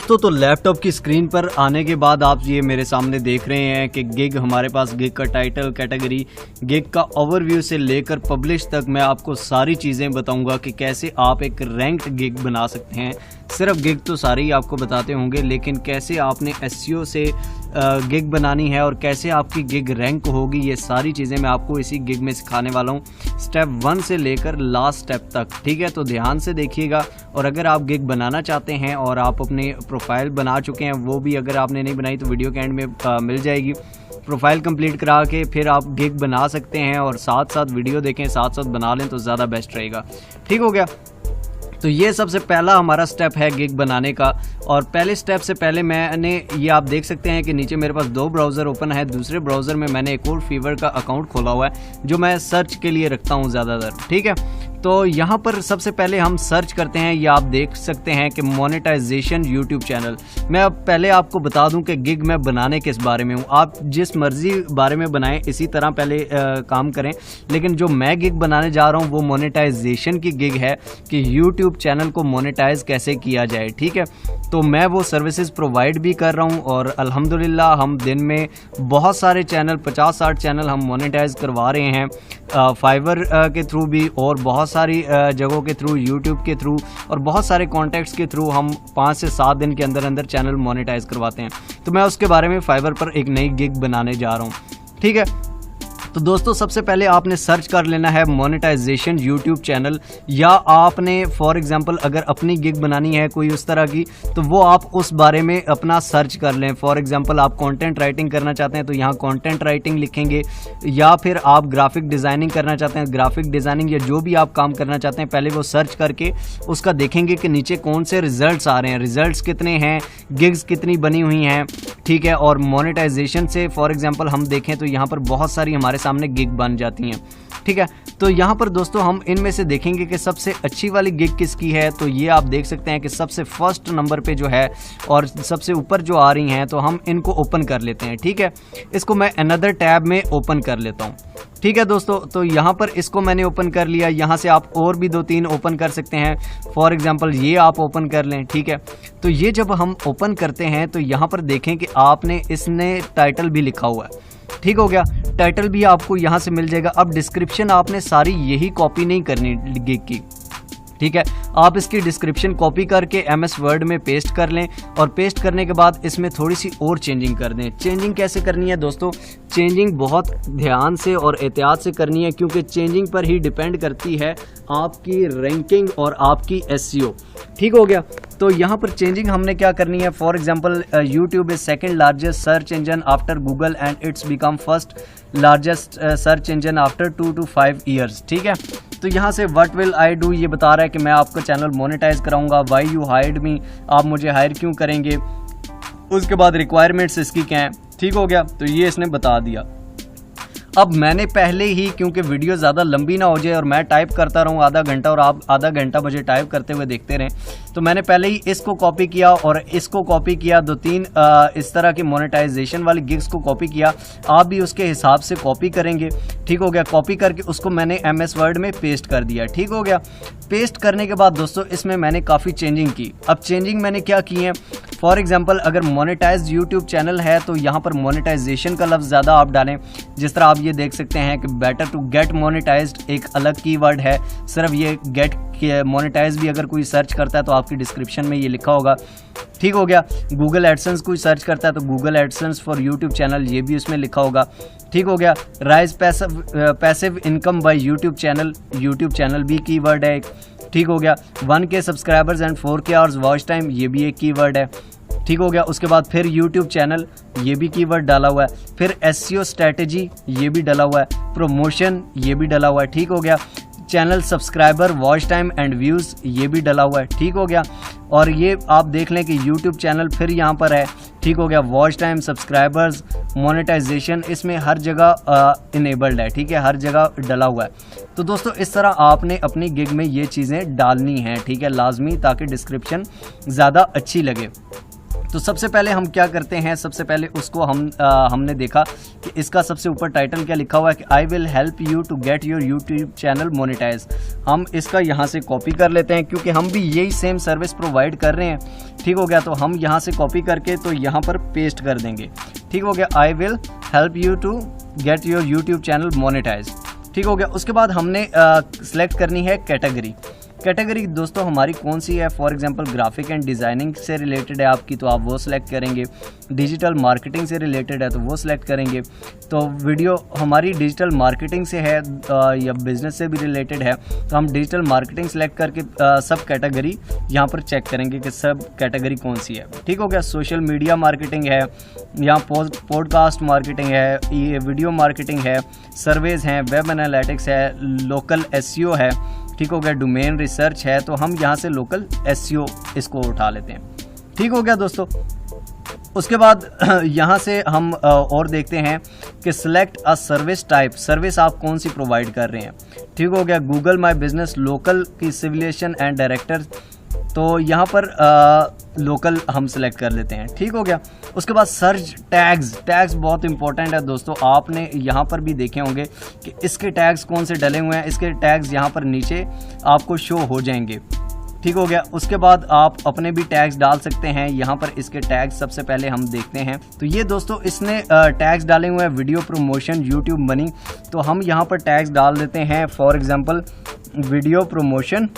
दोस्तों तो लैपटॉप की स्क्रीन पर आने के बाद आप ये मेरे सामने देख रहे हैं कि गिग, हमारे पास गिग का टाइटल, कैटेगरी, गिग का ओवरव्यू से लेकर पब्लिश तक मैं आपको सारी चीज़ें बताऊंगा कि कैसे आप एक रैंक्ड गिग बना सकते हैं। सिर्फ गिग तो सारे ही आपको बताते होंगे, लेकिन कैसे आपने एसईओ से गिग बनानी है और कैसे आपकी गिग रैंक होगी, ये सारी चीज़ें मैं आपको इसी गिग में सिखाने वाला हूँ, स्टेप 1 से लेकर लास्ट स्टेप तक। ठीक है, तो ध्यान से देखिएगा। और अगर आप गिग बनाना चाहते हैं और आप अपने प्रोफाइल बना चुके हैं, वो भी अगर आपने नहीं बनाई तो वीडियो के एंड में मिल जाएगी। प्रोफाइल कंप्लीट करा के फिर आप गिग बना सकते हैं और साथ साथ वीडियो देखें, साथ साथ बना लें तो ज़्यादा बेस्ट रहेगा। ठीक हो गया। तो ये सबसे पहला हमारा स्टेप है गिग बनाने का। और पहले स्टेप से पहले मैंने ये आप देख सकते हैं कि नीचे मेरे पास 2 ब्राउज़र ओपन है। दूसरे ब्राउज़र में मैंने एक और फीवर का अकाउंट खोला हुआ है जो मैं सर्च के लिए रखता हूँ ज़्यादातर। ठीक है, तो यहाँ पर सबसे पहले हम सर्च करते हैं, ये आप देख सकते हैं कि मोनेटाइजेशन यूट्यूब चैनल। मैं अब पहले आपको बता दूं कि गिग मैं बनाने किस बारे में हूँ। आप जिस मर्जी बारे में बनाएं इसी तरह पहले काम करें, लेकिन जो मैं गिग बनाने जा रहा हूँ वो मोनेटाइजेशन की गिग है कि यूट्यूब चैनल को मोनेटाइज कैसे किया जाए। ठीक है, तो मैं वो सर्विसेज प्रोवाइड भी कर रहा हूँ और अल्हम्दुलिल्लाह हम दिन में बहुत सारे चैनल, 50-60 चैनल हम मोनेटाइज करवा रहे हैं, फाइवर के थ्रू भी और बहुत सारी जगहों के थ्रू, यूट्यूब के थ्रू और बहुत सारे कॉन्टैक्ट्स के थ्रू हम 5 से 7 दिन के अंदर अंदर चैनल मोनेटाइज करवाते हैं। तो मैं उसके बारे में फाइवर पर एक नई गिग बनाने जा रहा हूँ। ठीक है, तो दोस्तों सबसे पहले आपने सर्च कर लेना है मोनेटाइजेशन यूट्यूब चैनल, या आपने फॉर एग्जांपल अगर अपनी गिग बनानी है कोई उस तरह की तो वो आप उस बारे में अपना सर्च कर लें। फॉर एग्जांपल आप कंटेंट राइटिंग करना चाहते हैं तो यहाँ कंटेंट राइटिंग लिखेंगे, या फिर आप ग्राफिक डिज़ाइनिंग करना चाहते हैं, ग्राफिक डिज़ाइनिंग या जो भी आप काम करना चाहते हैं पहले वो सर्च करके उसका देखेंगे कि नीचे कौन से रिजल्ट्स आ रहे हैं, रिजल्ट्स कितने हैं, गिग्स कितनी बनी हुई हैं। ठीक है, और मोनेटाइजेशन से फॉर एग्जांपल हम देखें तो यहाँ पर बहुत सारी हमारे सामने गिग बन जाती हैं। ठीक है, तो यहाँ पर दोस्तों हम इनमें से देखेंगे कि सबसे अच्छी वाली गिग किसकी है। तो ये आप देख सकते हैं कि सबसे फर्स्ट नंबर पे जो है और सबसे ऊपर जो आ रही हैं, तो हम इनको ओपन कर लेते हैं। ठीक है, इसको मैं अनदर टैब में ओपन कर लेता हूँ। ठीक है दोस्तों, तो यहाँ पर इसको मैंने ओपन कर लिया। यहाँ से आप और भी 2-3 ओपन कर सकते हैं, फॉर एग्जांपल ये आप ओपन कर लें। ठीक है, तो ये जब हम ओपन करते हैं तो यहाँ पर देखें कि आपने इसने टाइटल भी लिखा हुआ है। ठीक हो गया, टाइटल भी आपको यहाँ से मिल जाएगा। अब डिस्क्रिप्शन आपने सारी यही कॉपी नहीं करनी गिग की। ठीक है, आप इसकी डिस्क्रिप्शन कॉपी करके MS वर्ड में पेस्ट कर लें और पेस्ट करने के बाद इसमें थोड़ी सी और चेंजिंग कर दें। चेंजिंग कैसे करनी है दोस्तों? चेंजिंग बहुत ध्यान से और एहतियात से करनी है, क्योंकि चेंजिंग पर ही डिपेंड करती है आपकी रैंकिंग और आपकी SEO। ठीक हो गया, तो यहाँ पर चेंजिंग हमने क्या करनी है, for example YouTube is second largest search engine after Google and it's become first largest search engine after 2 to 5 years. ठीक है, तो यहाँ से व्हाट विल आई डू ये बता रहा है कि मैं आपका चैनल मोनेटाइज कराऊंगा। व्हाई यू हायर्ड मी, आप मुझे हायर क्यों करेंगे। उसके बाद रिक्वायरमेंट्स इसकी क्या है। ठीक हो गया, तो ये इसने बता दिया। अब मैंने पहले ही, क्योंकि वीडियो ज़्यादा लंबी ना हो जाए और मैं टाइप करता रहूँ आधा घंटा और आप आधा घंटा मुझे टाइप करते हुए देखते रहें, तो मैंने पहले ही इसको कॉपी किया और इसको कॉपी किया, 2-3 इस तरह की मोनेटाइजेशन वाली गिग्स को कॉपी किया। आप भी उसके हिसाब से कॉपी करेंगे। ठीक हो गया, कॉपी करके उसको मैंने MS वर्ड में पेस्ट कर दिया। ठीक हो गया, पेस्ट करने के बाद दोस्तों इसमें मैंने काफ़ी चेंजिंग की। अब चेंजिंग मैंने क्या की है, फॉर एग्जांपल अगर मोनेटाइज्ड यूट्यूब चैनल है तो यहाँ पर मोनेटाइजेशन का लफ्ज़ ज़्यादा आप डालें। जिस तरह आप ये देख सकते हैं कि बेटर टू गेट मोनेटाइज्ड एक अलग कीवर्ड है। सिर्फ ये गेट मोनेटाइज भी अगर कोई सर्च करता है तो आपकी डिस्क्रिप्शन में ये लिखा होगा। ठीक हो गया, गूगल एडसेंस कोई सर्च करता है तो Google AdSense for YouTube channel ये भी उसमें लिखा होगा। ठीक हो गया, rise passive income by YouTube channel भी कीवर्ड है एक। ठीक हो गया, 1K subscribers and 4K hours watch time ये भी एक कीवर्ड है। ठीक हो गया, उसके बाद फिर यूट्यूब चैनल ये भी कीवर्ड डाला हुआ है, फिर SEO स्ट्रेटजी ये भी डाला हुआ है, प्रमोशन ये भी डाला हुआ है। ठीक हो गया, channel subscriber, watch time and views ये भी डाला हुआ है। ठीक हो गया, और ये आप देख लें कि यूट्यूब चैनल फिर यहाँ पर है। ठीक हो गया, वॉच टाइम, सब्सक्राइबर्स, मोनेटाइजेशन, इसमें हर जगह इनेबल्ड है। ठीक है, हर जगह डला हुआ है। तो दोस्तों इस तरह आपने अपनी गिग में ये चीज़ें डालनी हैं। ठीक है, लाजमी, ताकि डिस्क्रिप्शन ज़्यादा अच्छी लगे। तो सबसे पहले हम क्या करते हैं, सबसे पहले उसको हमने देखा कि इसका सबसे ऊपर टाइटल क्या लिखा हुआ है कि I will help you to get your YouTube channel monetize. हम इसका यहाँ से कॉपी कर लेते हैं, क्योंकि हम भी यही सेम सर्विस प्रोवाइड कर रहे हैं। ठीक हो गया, तो हम यहाँ से कॉपी करके तो यहाँ पर पेस्ट कर देंगे। ठीक हो गया, I will help you to get your YouTube channel monetize. ठीक हो गया, उसके बाद हमने सेलेक्ट करनी है कैटेगरी। कैटेगरी दोस्तों हमारी कौन सी है, for example graphic and designing से रिलेटेड है आपकी, तो आप वो सिलेक्ट करेंगे। डिजिटल मार्केटिंग से रिलेटेड है तो वो सिलेक्ट करेंगे। तो वीडियो हमारी डिजिटल मार्केटिंग से है या बिजनेस से भी रिलेटेड है, तो हम डिजिटल मार्केटिंग सेलेक्ट करके सब कैटेगरी यहाँ पर चेक करेंगे कि सब कैटेगरी कौन सी है। ठीक हो गया, सोशल मीडिया मार्केटिंग है, यहाँ पॉडकास्ट मार्केटिंग है, ये वीडियो मार्केटिंग है, सर्वेज हैं, वेब एनालिटिक्स है, लोकल एसईओ है। ठीक हो गया, डोमेन रिसर्च है, तो हम यहाँ से लोकल एसईओ इसको उठा लेते हैं। ठीक हो गया दोस्तों, उसके बाद यहाँ से हम और देखते हैं कि select a service type, service आप कौन सी प्रोवाइड कर रहे हैं। ठीक हो गया, गूगल माई बिजनेस लोकल की सिविलिएशन एंड डायरेक्टर, तो यहाँ पर लोकल हम सिलेक्ट कर लेते हैं। ठीक हो गया, उसके बाद सर्च टैग्स बहुत इंपॉर्टेंट है दोस्तों। आपने यहाँ पर भी देखे होंगे कि इसके टैग्स कौन से डले हुए हैं, इसके टैग्स यहाँ पर नीचे आपको शो हो जाएंगे। ठीक हो गया, उसके बाद आप अपने भी टैग्स डाल सकते हैं। यहाँ पर इसके टैग्स सबसे पहले हम देखते हैं। तो ये दोस्तों इसने टैग्स डाले हुए हैं, वीडियो प्रमोशन, यूट्यूब मनी, तो हम यहाँ पर टैग्स डाल देते हैं। फॉर एग्जाम्पल वीडियो प्रमोशन,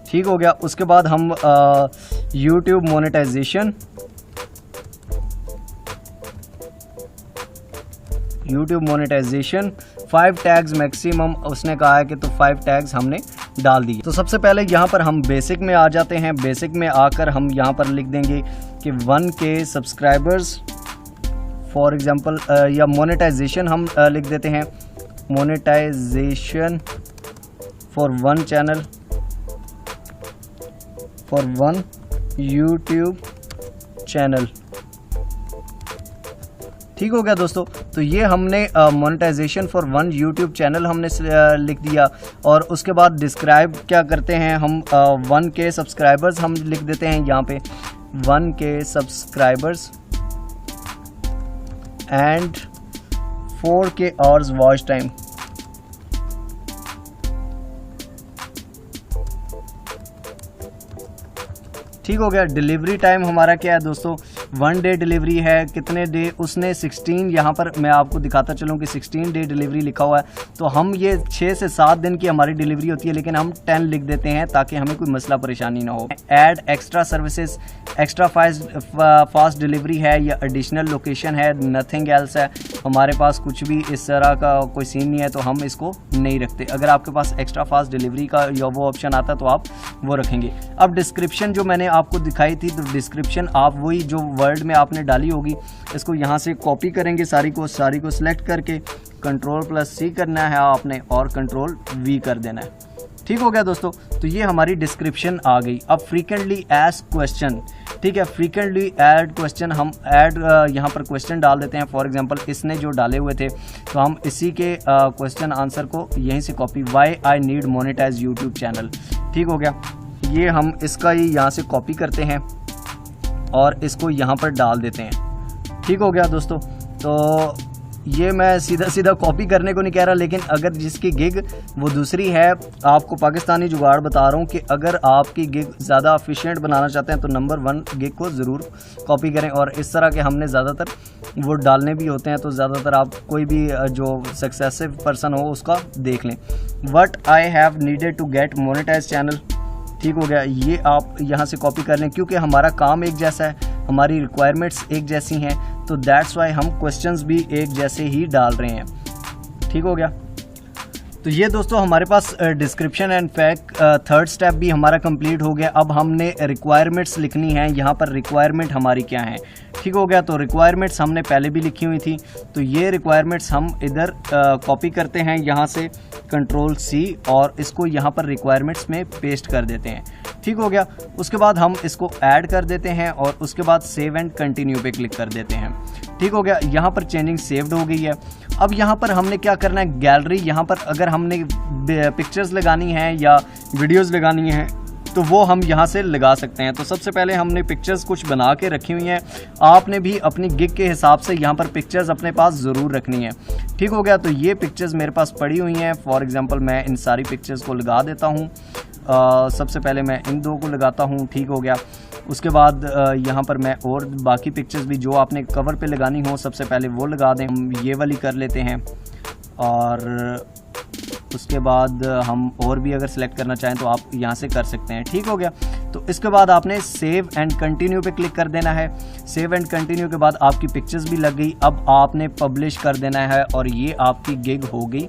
ठीक हो गया, उसके बाद हम यूट्यूब मोनेटाइजेशन, 5 टैग्स मैक्सिमम उसने कहा है कि, तो 5 टैग्स हमने डाल दिए। तो सबसे पहले यहाँ पर हम बेसिक में आ जाते हैं। बेसिक में आकर हम यहाँ पर लिख देंगे कि 1K सब्सक्राइबर्स, फॉर एग्जांपल, या मोनेटाइजेशन हम लिख देते हैं, monetization for 1 channel, for 1 YouTube channel. ठीक हो गया दोस्तों, तो ये हमने मोनेटाइजेशन फॉर 1 यूट्यूब चैनल हमने लिख दिया। और उसके बाद डिस्क्राइब क्या करते हैं हम, 1K सब्सक्राइबर्स हम लिख देते हैं यहाँ पे, 1K subscribers and 4K hours watch time. ठीक हो गया, डिलीवरी टाइम हमारा क्या है दोस्तों, 1 डे डिलीवरी है। कितने डे, उसने 16, यहाँ पर मैं आपको दिखाता चलूँ कि 16 डे डिलीवरी लिखा हुआ है, तो हम ये 6 से 7 दिन की हमारी डिलीवरी होती है, लेकिन हम 10 लिख देते हैं ताकि हमें कोई मसला परेशानी ना हो। Add extra services, extra fast delivery है या एडिशनल लोकेशन है, नथिंग एल्स है। हमारे पास कुछ भी इस तरह का कोई सीन नहीं है, तो हम इसको नहीं रखते। अगर आपके पास एक्स्ट्रा फास्ट डिलीवरी का या वो ऑप्शन आता तो आप वो रखेंगे। अब डिस्क्रिप्शन जो मैंने आपको दिखाई थी, तो डिस्क्रिप्शन आप वही जो वर्ड में आपने डाली होगी, इसको यहाँ से कॉपी करेंगे सारी को सिलेक्ट करके Ctrl+C करना है आपने और Ctrl+V कर देना है। ठीक हो गया दोस्तों, तो ये हमारी डिस्क्रिप्शन आ गई। अब फ्रीक्वेंटली आस्क्ड क्वेश्चन, ठीक है, फ्रीक्वेंटली ऐड क्वेश्चन, हम ऐड यहाँ पर क्वेश्चन डाल देते हैं। फॉर एग्जांपल इसने जो डाले हुए थे, तो हम इसी के क्वेश्चन आंसर को यहीं से copy, why I need monetize YouTube channel. ठीक हो गया, ये हम इसका ही यहाँ से कॉपी करते हैं और इसको यहाँ पर डाल देते हैं। ठीक हो गया दोस्तों, तो ये मैं सीधा कॉपी करने को नहीं कह रहा, लेकिन अगर जिसकी गिग वो दूसरी है, आपको पाकिस्तानी जुगाड़ बता रहा हूँ कि अगर आपकी गिग ज़्यादा एफिशिएंट बनाना चाहते हैं तो नंबर 1 गिग को ज़रूर कॉपी करें। और इस तरह के हमने ज़्यादातर वो डालने भी होते हैं, तो ज़्यादातर आप कोई भी जो सक्सेसिव पर्सन हो उसका देख लें। What I have needed to get monetize channel. ठीक हो गया, ये आप यहाँ से कॉपी कर लें, क्योंकि हमारा काम एक जैसा है, हमारी रिक्वायरमेंट्स एक जैसी हैं, तो दैट्स वाई हम क्वेश्चंस भी एक जैसे ही डाल रहे हैं। ठीक हो गया, तो ये दोस्तों हमारे पास description and fact third step भी हमारा कंप्लीट हो गया। अब हमने रिक्वायरमेंट्स लिखनी है। यहाँ पर रिक्वायरमेंट हमारी क्या है, ठीक हो गया। तो रिक्वायरमेंट्स हमने पहले भी लिखी हुई थी, तो ये रिक्वायरमेंट्स हम इधर कॉपी करते हैं यहाँ से Ctrl+C और इसको यहाँ पर रिक्वायरमेंट्स में पेस्ट कर देते हैं। ठीक हो गया, उसके बाद हम इसको ऐड कर देते हैं और उसके बाद सेव एंड कंटिन्यू पे क्लिक कर देते हैं। ठीक हो गया, यहाँ पर चेंजिंग सेव्ड हो गई है। अब यहाँ पर हमने क्या करना है, गैलरी, यहाँ पर अगर हमने पिक्चर्स लगानी है या वीडियोस लगानी है तो वो हम यहाँ से लगा सकते हैं। तो सबसे पहले हमने पिक्चर्स कुछ बना के रखी हुई हैं, आपने भी अपनी गिग के हिसाब से यहाँ पर पिक्चर्स अपने पास ज़रूर रखनी है। ठीक हो गया। तो ये पिक्चर्स मेरे पास पड़ी हुई हैं। फॉर एग्जांपल मैं इन सारी पिक्चर्स को लगा देता हूँ। सबसे पहले मैं इन दो को लगाता हूँ। ठीक हो गया। उसके बाद यहाँ पर मैं और बाकी पिक्चर्स भी जो आपने कवर पे लगानी हो सबसे पहले वो लगा दें। हम ये वाली कर लेते हैं और उसके बाद हम और भी अगर सेलेक्ट करना चाहें तो आप यहाँ से कर सकते हैं। ठीक हो गया। तो इसके बाद आपने सेव एंड कंटिन्यू पे क्लिक कर देना है। सेव एंड कंटिन्यू के बाद आपकी पिक्चर्स भी लग गई। अब आपने पब्लिश कर देना है और ये आपकी गिग हो गई,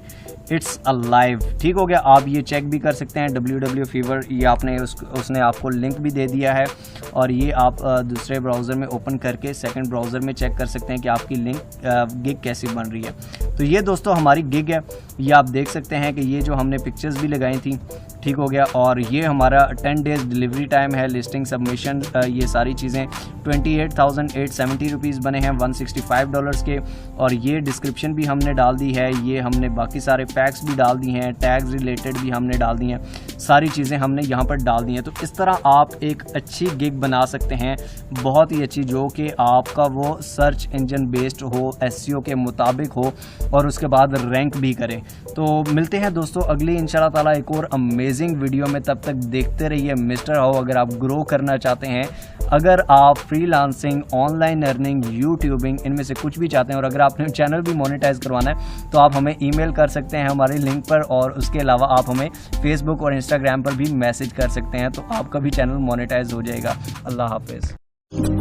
इट्स अलाइव। ठीक हो गया। आप ये चेक भी कर सकते हैं www फीवर, ये आपने उसने आपको लिंक भी दे दिया है और ये आप दूसरे ब्राउज़र में ओपन करके सेकंड ब्राउज़र में चेक कर सकते हैं कि आपकी गिग कैसी बन रही है। तो ये दोस्तों हमारी गिग है। ये आप देख सकते हैं कि ये जो हमने पिक्चर्स भी लगाई थी। ठीक हो गया। और ये हमारा 10 डेज़ डिलीवरी टाइम है, लिस्टिंग सबमिशन, ये सारी चीज़ें 28,870 रुपीज़ बने हैं $165 के। और ये डिस्क्रिप्शन भी हमने डाल दी है, ये हमने बाकी सारे फैक्ट्स भी डाल दी हैं, टैग्स रिलेटेड भी हमने डाल दी हैं, सारी चीज़ें हमने यहाँ पर डाल दी हैं। तो इस तरह आप एक अच्छी गिग बना सकते हैं, बहुत ही अच्छी, जो कि आपका वो सर्च इंजन बेस्ड हो, SEO के मुताबिक हो और उसके बाद रैंक भी करे। तो मिलते हैं दोस्तों अगली इंशाल्लाह ताला एक और अमेजिंग वीडियो में। तब तक देखते रहिए मिस्टर हाउ। अगर आप ग्रो करना चाहते हैं, अगर आप फ्रीलांसिंग, ऑनलाइन अर्निंग, यूट्यूबिंग, इनमें से कुछ भी चाहते हैं और अगर आपने चैनल भी मोनेटाइज करवाना है तो आप हमें ईमेल कर सकते हैं हमारे लिंक पर, और उसके अलावा आप हमें फेसबुक और इंस्टाग्राम पर भी मैसेज कर सकते हैं, तो आपका भी चैनल मोनेटाइज हो जाएगा। अल्लाह हाफिज़।